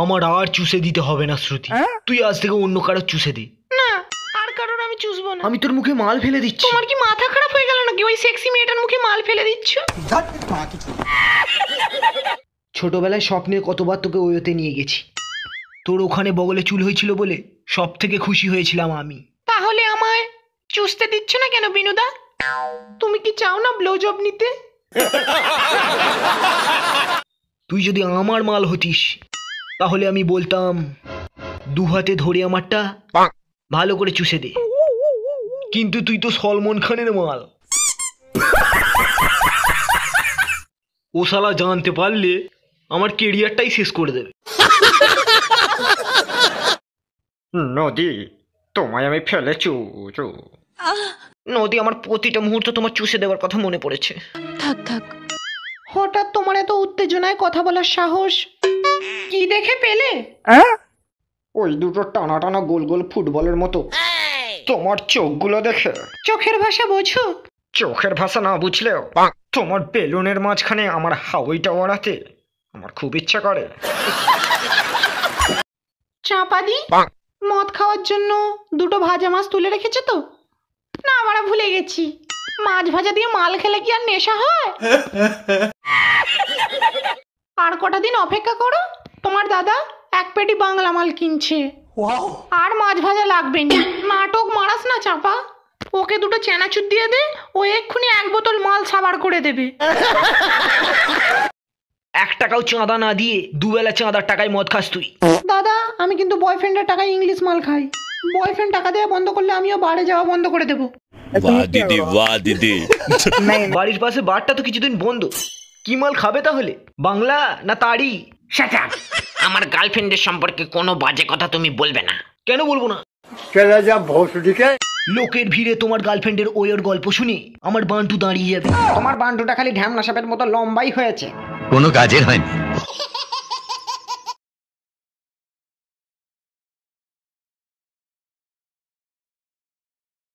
আমার আর চুষে দিতে হবে না শ্রুতি, তুই আজ থেকে অন্য কারো চুষে দে। না, আর কারোর আমি চুষবো না। আমি তোর মুখে মাল ফেলে দিচ্ছি। তোমার কি মাথা খারাপ হয়ে গেল নাকি? ওই সেক্সি মেয়েটার মুখে মাল ফেলে দিচ্ছ? ছোটবেলায় স্বপ্নে কতবার তোকে ওয়োতে নিয়ে গেছি, তোর ওখানে বগলে চুল হয়েছিল বলে সব থেকে খুশি হয়েছিলাম আমি। তাহলে আমায় চুষতে দিচ্ছ না কেন বিনুদা? তুমি কি চাও না ব্লো জব নিতে? তুই যদি আমার মাল হতিস তাহলে আমি বলতাম দু হাতে ধরে আমারটা ভালো করে চুষে দে, কিন্তু তুই তো সলমন খানের মাল। ও শালা জানতে পারলে আমার কেরিয়ারটাই শেষ করে দেবে। নদী, তোমায় আমি ফেলেছু। নদী, আমার প্রতিটা মুহূর্ত তোমার চুষে দেওয়ার কথা মনে পড়েছে। থাক থাক। হঠাৎ তোমার এত উত্তেজনায় কথা বলার সাহস কি দেখে পেলে? ওই দুটো টানা টানা গোল গোল ফুটবলের মতো তোমার চোখগুলো দেখে। চোখের ভাষা বোঝো? চোখের ভাষা না বুঝলেও তোমার বেলুনের মাঝখানে আমার হাওয়াইটা ওড়াতে আমার খুব ইচ্ছা করে। চাপাদি, মদ খাওয়ার জন্য দুটো ভাজা মাছ তুলে রেখেছে তো? না, আমরা ভুলে গেছি, মাছ ভাজা দিয়ে মাল খেলে কি আর নেশা হয়? আর কটা দিন অপেক্ষা করো, তোমার দাদা এক পেটি বাংলা মাল কিনছে। আর মাছ ভাজা লাগবে না। নাটক মারাস না চাপা, ওকে দুটো চেনাচুর দিয়ে দে, ও এক্ষুনি এক বোতল মাল সাবার করে দেবে। 1 টাকাও চাঁদা না দিয়ে দুবেলা চাঁদার টাকায় মদ খাস তুই। দাদা, আমি কিন্তু বয়ফ্রেন্ডের টাকায় ইংলিশ মাল খাই। বয়ফ্রেন্ড টাকা দেওয়া বন্ধ করলে আমিও বারে যাওয়া বন্ধ করে দেবো। वाह दीदी वाह दीदी। বাড়ির পাশে বারটা তো কিছুদিন বন্ধ, কি মাল খাবে তাহলে? বাংলা না তাড়ি? Shut up! আমার গার্লফ্রেন্ডের সম্পর্কে কোনো বাজে কথা তুমি বলবে না। কেন বলবো না? লোকের ভিড়ে তোমার গার্লফ্রেন্ডের ওয়ের গল্প শুনে আমার বান্টু দাঁড়িয়ে যাবে। তোমার বান্টুটা খালি ঢ্যামনা সাপের মতো লম্বাই হয়েছে। কোনো কাজের হয়নি।